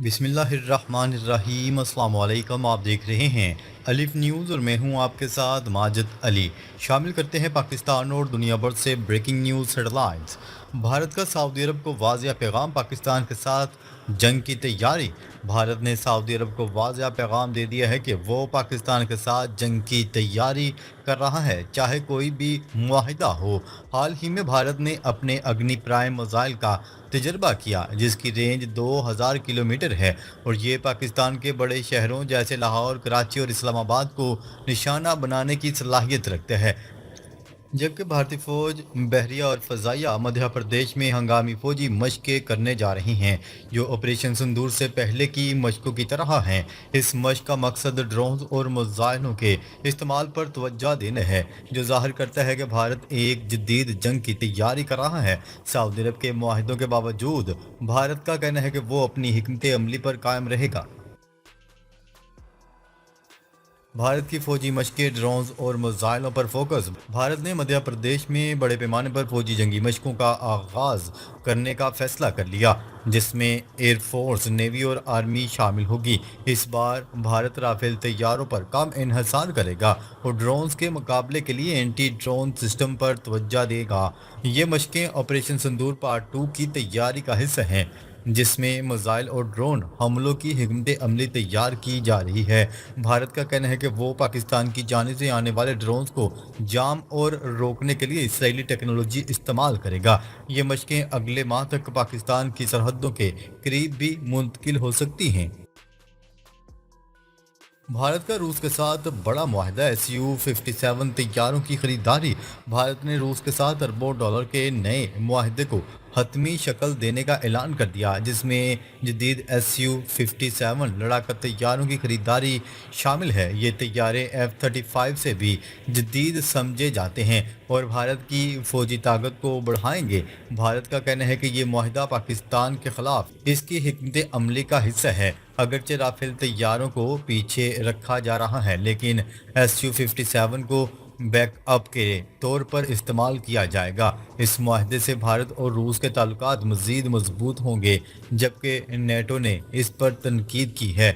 बिस्मिल्लाहिर्रहमानिर्रहीम। अस्सलाम वालेकुम। आप देख रहे हैं अलिफ न्यूज़ और मैं हूं आपके साथ माजिद अली। शामिल करते हैं पाकिस्तान और दुनिया भर से ब्रेकिंग न्यूज़ हेडलाइंस। भारत का सऊदी अरब को वाज़िया पैगाम, पाकिस्तान के साथ जंग की तैयारी। भारत ने सऊदी अरब को वाज़िया पैगाम दे दिया है कि वो पाकिस्तान के साथ जंग की तैयारी कर रहा है, चाहे कोई भी मुआहिदा हो। हाल ही में भारत ने अपने अग्नि प्राइम मिसाइल का तजर्बा किया, जिसकी रेंज 2000 किलोमीटर है और ये पाकिस्तान के बड़े शहरों जैसे लाहौर, कराची और इस्लामाबाद को निशाना बनाने की सलाहियत रखते हैं। जबकि भारतीय फौज, बहरिया और फ़ज़ाइया मध्य प्रदेश में हंगामी फौजी मशक़ें करने जा रही हैं, जो ऑपरेशन सिंदूर से पहले की मशक़ों की तरह हैं। इस मशक़ का मकसद ड्रोन और मिसाइलों के इस्तेमाल पर तवज्जो देना है, जो ज़ाहिर करता है कि भारत एक जदीद जंग की तैयारी कर रहा है। सऊदी अरब के मुआहदों के बावजूद भारत का कहना है कि वो अपनी हिकमत अमली पर कायम रहेगा। भारत की फौजी मशक़ें, ड्रोन और मिसाइलों पर फोकस। भारत ने मध्य प्रदेश में बड़े पैमाने पर फौजी जंगी मशक़ों का आगाज़ करने का फैसला कर लिया, जिसमें एयरफोर्स, नेवी और आर्मी शामिल होगी। इस बार भारत राफेल तैयारों पर कम इन्हसार करेगा और ड्रोन्स के मुकाबले के लिए एंटी ड्रोन सिस्टम पर तवज्जो देगा। ये मशक़ें ऑपरेशन सिंदूर पार्ट 2 की तैयारी का हिस्सा हैं, जिसमें मिसाइल और ड्रोन हमलों की हिकमत अमली तैयार की जा रही है। भारत का कहना है कि वो पाकिस्तान की जानिब से आने वाले ड्रोन्स को जाम और रोकने के लिए इसराइली टेक्नोलॉजी इस्तेमाल करेगा। ये मशक़ें अगले माह तक पाकिस्तान की सरहदों के करीब भी मुंतकिल हो सकती हैं। भारत का रूस के साथ बड़ा मुआहदा, Su-57 तैयारों की खरीदारी। भारत ने रूस के साथ अरबों डॉलर के नए मुआहदे को हतमी शक्ल देने का ऐलान कर दिया, जिसमें जदीद Su-57 लड़ाका तैयारों की खरीदारी शामिल है। ये तैयारे F-35 से भी जदीद समझे जाते हैं और भारत की फौजी ताकत को बढ़ाएंगे। भारत का कहना है कि ये मुआहदा पाकिस्तान के खिलाफ इसकी हिकमत अमली का हिस्सा है। अगरचे राफेल तैयारों को पीछे रखा जा रहा है, लेकिन Su-57 को बैकअप के तौर पर इस्तेमाल किया जाएगा। इस मुआहदे से भारत और रूस के ताल्लुकात मज़ीद मजबूत होंगे, जबकि नेटो ने इस पर तनकीद की है।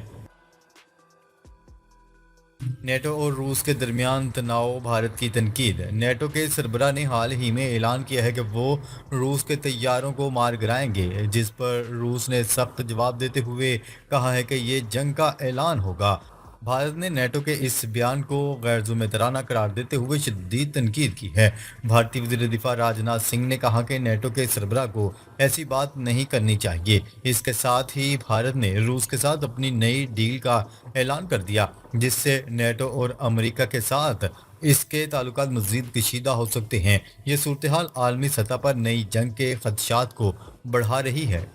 नेटो और रूस के दरमियान तनाव, भारत की तनकीद। नेटो के सरबराह ने हाल ही में ऐलान किया है कि वो रूस के तैयारों को मार गिराएंगे, जिस पर रूस ने सख्त जवाब देते हुए कहा है कि ये जंग का ऐलान होगा। भारत ने नेटो के इस बयान को गैर जिम्मेदाराना करार देते हुए शदीद तनकीद की है। भारतीय वज़ीर दिफा राजनाथ सिंह ने कहा कि नेटो के सरबराह को ऐसी बात नहीं करनी चाहिए। इसके साथ ही भारत ने रूस के साथ अपनी नई डील का ऐलान कर दिया, जिससे नेटो और अमेरिका के साथ इसके ताल्लुकात मज़ीद कशीदा हो सकते हैं। ये सूरत हाल आलमी सतह पर नई जंग के खदशात को बढ़ा रही है।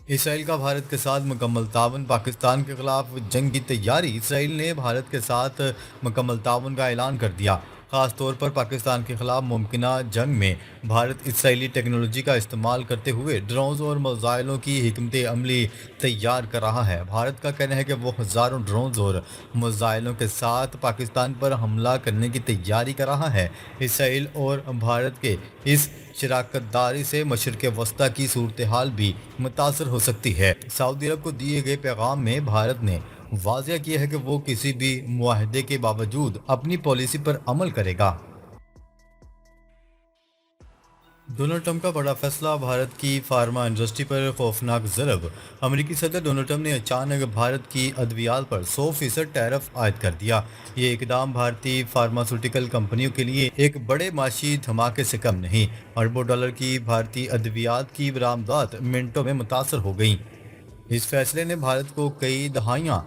इसराइल का भारत के साथ मुकम्मल ताउन, पाकिस्तान के खिलाफ जंग की तैयारी। इसराइल ने भारत के साथ मुकम्मल ताउन का ऐलान कर दिया, ख़ास तौर पर पाकिस्तान के खिलाफ मुमकिना जंग में। भारत इसराइली टेक्नोलॉजी का इस्तेमाल करते हुए ड्रोन और मिसाइलों की हिकमत अमली तैयार कर रहा है। भारत का कहना है कि वो हज़ारों ड्रोन और मिसाइलों के साथ पाकिस्तान पर हमला करने की तैयारी कर रहा है। इसराइल और भारत के इस शराकत दारी से मशरिक़ वस्ता की सूरत हाल भी मुतासर हो सकती है। सऊदी अरब को दिए गए पैगाम में भारत ने वाज़ेह किया है कि वो किसी भी मुआहदे के बावजूद अपनी पॉलिसी पर अमल करेगा। डोनाल्ड ट्रंप का बड़ा फैसला, भारत की फार्मा इंडस्ट्री पर खौफनाक ज़रब। अमेरिकी सदर डोनाल्ड ट्रंप ने अचानक भारत की अद्वियात पर 100% टैरिफ आयद कर दिया। ये इकदाम भारतीय फार्मास्यूटिकल कंपनियों के लिए एक बड़े माशी धमाके से कम नहीं। अरबों डॉलर की भारतीय अद्वियात की बरामदात मिनटों में मुतासर हो गई। इस फैसले ने भारत को कई दहाइयाँ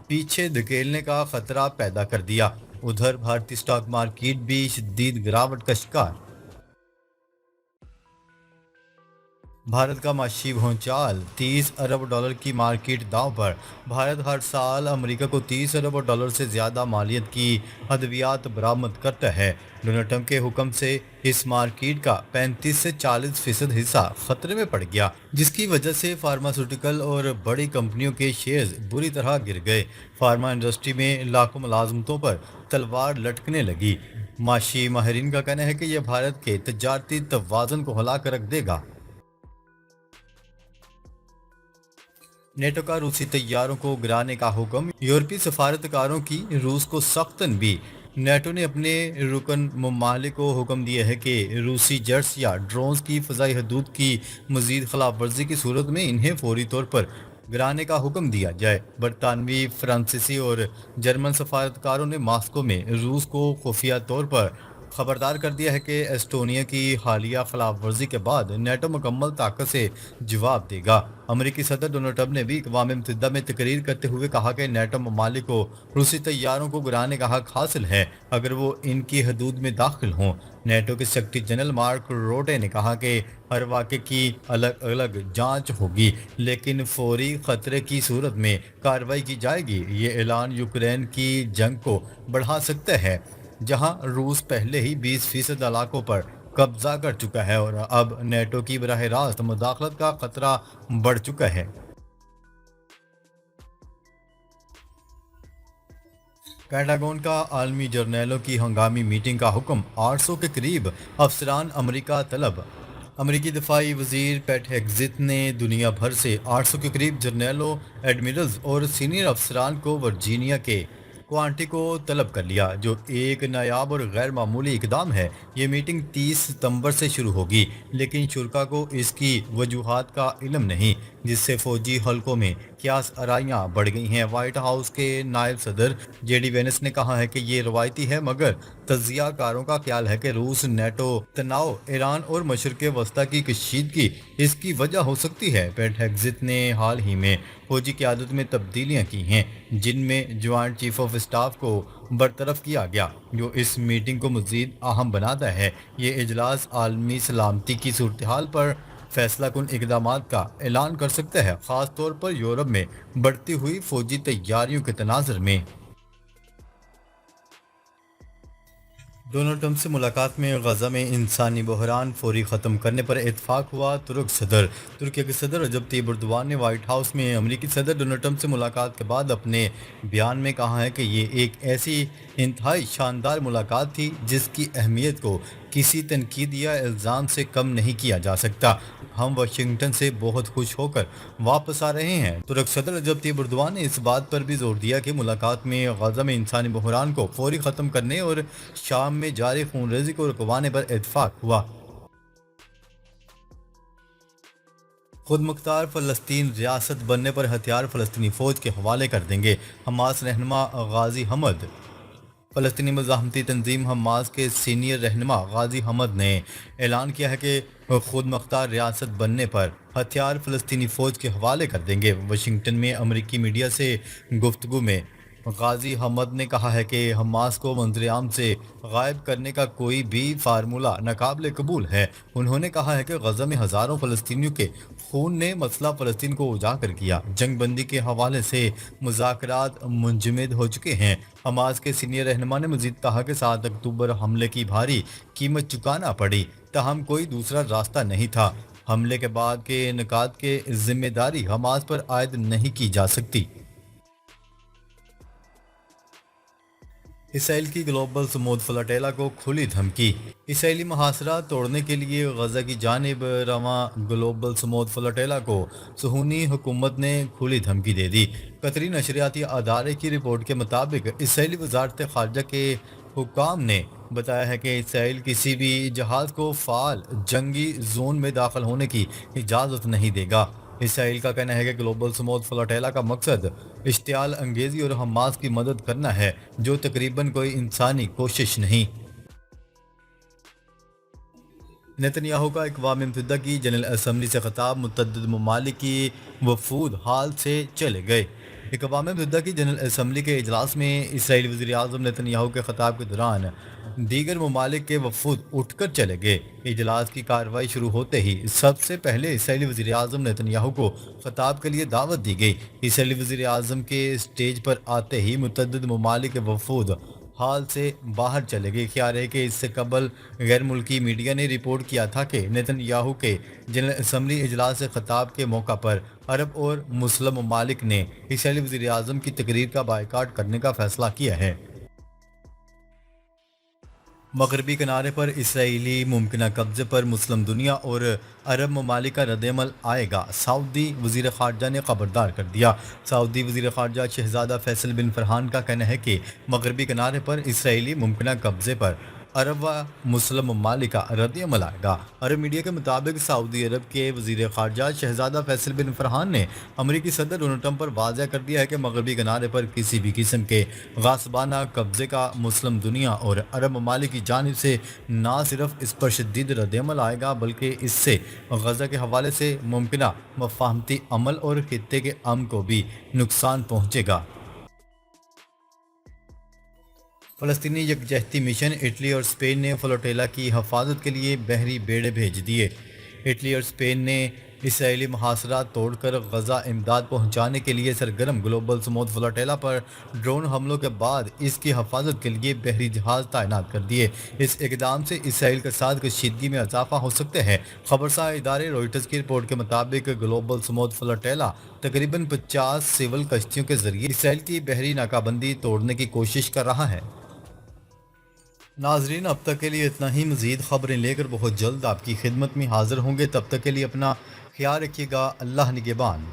पीछे धकेलने का खतरा पैदा कर दिया। उधर भारतीय स्टॉक मार्केट भी शदीद गिरावट का शिकार। भारत का माशी भूचाल, 30 अरब डॉलर की मार्केट दांव पर। भारत हर साल अमेरिका को 30 अरब डॉलर से ज़्यादा मालियत की अद्वियात बरामद करता है। डोनाल्ड ट्रंप के हुक्म से इस मार्केट का 35 से 40% हिस्सा खतरे में पड़ गया, जिसकी वजह से फार्मास्यूटिकल और बड़ी कंपनियों के शेयर्स बुरी तरह गिर गए। फार्मा इंडस्ट्री में लाखों मुलाजमतों पर तलवार लटकने लगी। माशी माहिरीन का कहना है कि यह भारत के तजारती तवाज़ुन को हिला कर रख देगा। नेटो का रूसी तैयारों को गिराने का हुक्म, यूरोपीय सफारतकारों की रूस को सख्तन भी। नेटो ने अपने रुकन ममालिक को हुक्म दिया है कि रूसी जेट्स या ड्रोन्स की फ़ज़ाई हदूद की मज़ीद खिलाफ वर्जी की सूरत में इन्हें फौरी तौर पर गिराने का हुक्म दिया जाए। बरतानवी, फ्रांसीसी और जर्मन सफारतकारों ने मॉस्को में रूस को खुफिया तौर पर खबरदार कर दिया है कि एस्टोनिया की हालिया खिलाफ वर्जी के बाद नेटो मुकम्मल ताकत से जवाब देगा। अमरीकी सदर डोनाल्ड ट्रंप ने भी अक़वाम मुत्तहिदा में तकरीर करते हुए कहा कि नेटो ममालिक को रूसी तैयारों को गिराने का हक हासिल है अगर वो इनकी हदूद में दाखिल हों। नेटो के सेक्रेटरी जनरल मार्क रोटे ने कहा कि हर वाक़े की अलग अलग जांच होगी, लेकिन फौरी ख़तरे की सूरत में कार्रवाई की जाएगी। ये ऐलान यूक्रेन की जंग को बढ़ा सकता है, जहां रूस पहले ही 20% इलाकों पर कब्जा कर चुका है और अब नेटो की बराह रास्त मुदाखलत का खतरा बढ़ चुका है। पेंटागन का आलमी जर्नैलों की हंगामी मीटिंग का हुक्म, 800 के करीब अफसरान अमरीका तलब। अमरीकी दफाई वजीर पेट हेग्जिथ ने दुनिया भर से 800 के करीब जर्नैलों, एडमिरल्स और सीनियर अफसरान को वर्जीनिया के क्वांटी को तलब कर लिया, जो एक नायाब और गैर मामूली इकदाम है। ये मीटिंग 30 सितंबर से शुरू होगी, लेकिन शुरा को इसकी वजूहात का इल्म नहीं, जिससे फौजी हलकों में क्यास आराइयाँ बढ़ गई हैं। वाइट हाउस के नायब सदर जेडी वेंस ने कहा है कि ये रवायती है, मगर तजिया कारों का ख्याल है कि रूस नेटो तनाव, ईरान और मशरक़ वस्ता की कशीदगी इसकी वजह हो सकती है। पेट हेग्जिथ ने हाल ही में फौजी क़यादत में तब्दीलियाँ की हैं, जिनमें जॉइंट चीफ ऑफ स्टाफ को बरतरफ किया गया, जो इस मीटिंग को मज़ीद अहम बनाता है। ये इजलास आलमी सलामती की सूरत हाल पर फैसला कुन इकदामात का ऐलान कर सकता है, ख़ास तौर पर यूरोप में बढ़ती हुई फौजी तैयारियों के तनाज़ुर में। डोनाल्ड ट्रंप से मुलाकात में गजा में इंसानी बहरान फौरी ख़त्म करने पर इतफाक़ हुआ। तुर्की के सदर रजब तैयब एर्दोग़ान ने वाइट हाउस में अमरीकी सदर डोनाल्ड ट्रंप से मुलाकात के बाद अपने बयान में कहा है कि ये एक ऐसी इंतहाई शानदार मुलाकात थी जिसकी अहमियत को किसी तनकीद या इल्ज़ाम से कम नहीं किया जा सकता। हम वाशिंगटन से बहुत खुश होकर वापस आ रहे हैं। तुर्क सदर रजब तैयब एर्दोग़ान ने इस बात पर भी जोर दिया कि मुलाकात में गजा में इंसानी बहरान को फौरी ख़त्म करने और शाम में जारी खूनरेज़ी को रुकवाने पर इत्तेफाक हुआ। खुद मुख्तार फ़लस्तीन रियासत बनने पर हथियार फ़लस्तीनी फ़ौज के हवाले कर देंगे। हमास रहनुमा गाजी हमद। फ़लस्तीनी मज़ाहमती तंजीम हमास के सीनियर रहनुमा गाजी हमद ने ऐलान किया है कि खुद मुख्तार रियासत बनने पर हथियार फ़लस्तीनी फ़ौज के हवाले कर देंगे। वाशिंगटन में अमरीकी मीडिया से गुफ्तगू में गाजी हमद ने कहा है कि हमास को मंजरेआम से गायब करने का कोई भी फार्मूला नाकाबिल कबूल है। उन्होंने कहा है कि गजा में हज़ारों फ़लस्तीनियों के खून ने मसला फ़लस्तीन को उजागर किया। जंग बंदी के हवाले से मुज़ाकरात मुंजमद हो चुके हैं। हमास के सीनियर रहनुमा ने मज़ीद कहा कि 7 अक्टूबर हमले की भारी कीमत चुकाना पड़ी, ताहम कोई दूसरा रास्ता नहीं था। हमले के बाद के इनकाद के जिम्मेदारी हमास पर आयद नहीं की जा सकती। इसराइल की ग्लोबल समूद फ्लटेला को खुली धमकी। इसराइली मुहासरा तोड़ने के लिए गजा की जानिब रवां ग्लोबल समूद फ्लटेला को सुहूनी हुकूमत ने खुली धमकी दे दी। कतरी नशरियाती अदारे की रिपोर्ट के मुताबिक इसराइली वजारत खारजा के हुक्काम ने बताया है कि इसराइल किसी भी जहाज़ को फ़ाल जंगी जोन में दाखिल होने की इजाज़त नहीं देगा। इसराइल का कहना है कि ग्लोबल समूद फ्लोटेला का मकसद इश्तियाल अंगेज़ी और हमास की मदद करना है, जो तकरीबन कोई इंसानी कोशिश नहीं। नेतन्याहू का अक़वाम मुत्तहिदा की जनरल असम्बली से खिताब, मुतअद्दिद ममालिक की वफूद हाल से चले गए। अक़वाम मुत्तहिदा की जनरल असम्बली के इजलास में इसराइली वज़ीर आज़म नेतन्याहू के खिताब के दौरान दीगर ममालिक के वफूद उठकर चले गए। इजलास की कार्रवाई शुरू होते ही सबसे पहले इसराइली वज़ीर आज़म नेतन्याहू को खिताब के लिए दावत दी गई। इसराइली वज़ीर आज़म के स्टेज पर आते ही मुतअद्दिद ममालिक के वफूद हाल से बाहर चले गए। ख्याल है कि इससे कबल गैर मुल्की मीडिया ने रिपोर्ट किया था कि नेतन्याहू के जनरल असम्बली इजलास से खिताब के मौका पर अरब और मुस्लिम ममालिक ने इसराइली वज़ीर आज़म की तकरीर का बायकाट करने का फैसला किया है। مغربی کنارے پر اسرائیلی ممکنہ قبضے پر مسلم دنیا اور عرب ممالک کا رد عمل آئے گا، سعودی وزیر خارجہ نے خبردار کر دیا۔ سعودی وزیر خارجہ شہزادہ فیصل بن فرحان کا کہنا ہے کہ مغربی کنارے پر اسرائیلی ممکنہ قبضے پر عرب و مسلم ممالک کا رد عمل آئے گا۔ عرب میڈیا کے مطابق سعودی عرب کے وزیر خارجہ شہزادہ فیصل بن فرحان نے امریکی صدر ڈونلڈ ٹرمپ پر واضح کر دیا ہے کہ مغربی کنارے پر کسی بھی قسم کے غاصبانہ قبضے کا مسلم دنیا اور عرب ممالک کی جانب سے نہ صرف اس پر شدید رد عمل آئے گا بلکہ اس سے غزہ کے حوالے سے ممکنہ مفاہمتی عمل اور خطے کے امن کو بھی نقصان پہنچے گا۔ فلسطینی یکجہتی مشن اٹلی اور اسپین نے فلوٹیلا کی حفاظت کے لیے بحری بیڑے بھیج دیے۔ اٹلی اور اسپین نے اسرائیلی محاصرات توڑ کر غزہ امداد پہنچانے کے لیے سرگرم گلوبل سموتھ فلوٹیلا پر ڈرون حملوں کے بعد اس کی حفاظت کے لیے بحری جہاز تعینات کر دیے۔ اس اقدام سے اسرائیل کے ساتھ کشیدگی میں اضافہ ہو سکتا ہے۔ خبرساز ادارے روئٹرز کی رپورٹ کے مطابق گلوبل سموتھ فلوٹیلا تقریباً 50 سول کشتیوں کے ذریعے اسرائیل کی بحری ناکہ بندی توڑنے کی کوشش کر رہا ہے۔ ناظرین، اب تک کے لیے اتنا ہی۔ مزید خبریں لے کر بہت جلد آپ کی خدمت میں حاضر ہوں گے۔ تب تک کے لیے اپنا خیال رکھیے گا۔ اللہ نگہبان۔